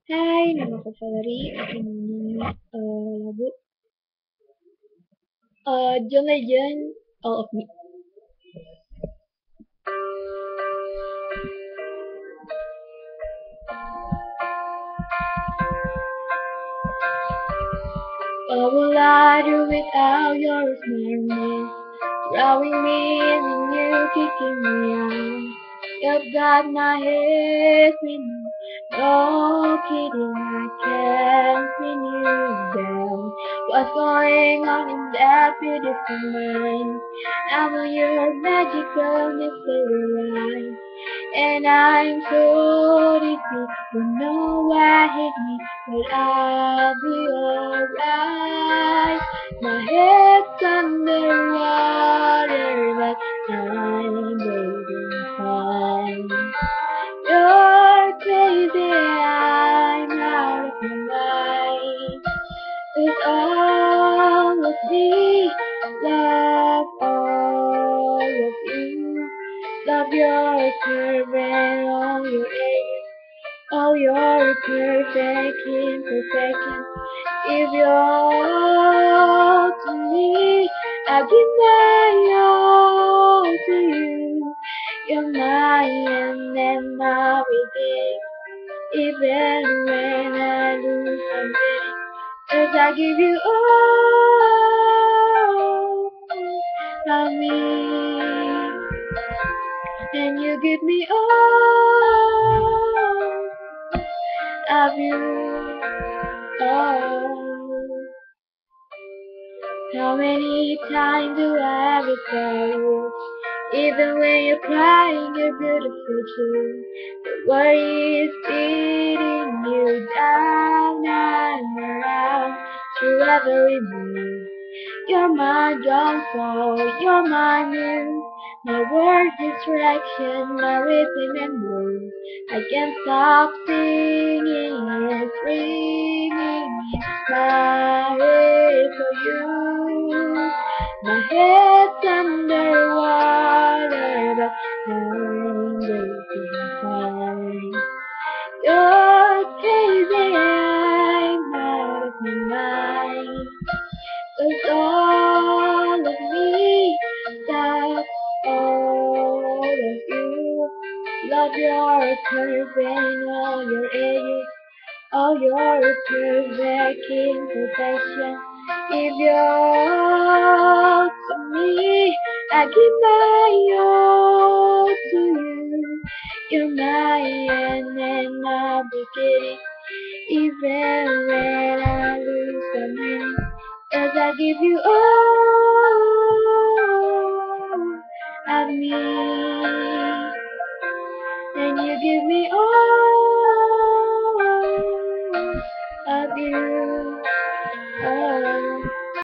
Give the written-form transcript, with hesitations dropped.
Hai, nama aku Valerie. Aku nyanyi lagu John Legend, All of Me. What will I do without your smartness? Drawing me in and you kicking me out. You've got my head spinning. No kidding, I can't pin you down. What's going on in that beautiful mind? I know you're magical, mystery. And I'm so dizzy, don't know why hit me, but I'll be alright. My head's underwater, but I'm breathing fine. You're crazy, I'm out of my mind. It's all of me, love all of you. Love your curve and all your edges, all your perfect imperfections. If you're all to me, I give my all to you. You're my end and my beginning. Even when I lose something, 'cause I give you all of me. And you give me all of you. Oh, how many times do I have to tell you? Even when you're crying, you're beautiful too. The worry is beating you down and around through every move. You're my downfall, you're my muse, my word distraction, my rhythm and blues. I can't stop singing and screaming in my head for you. My head's underwater, but I'm breaking fine. You're crazy, I'm out of my mind. 'Cause all of me, that's all of you. Love your curves and all your edges, all your perfect imperfection. If you're all to me, I give my all to you. You're my end and my beginning. Even when I lose the meaning, 'cause I give you all of me, and you give me all.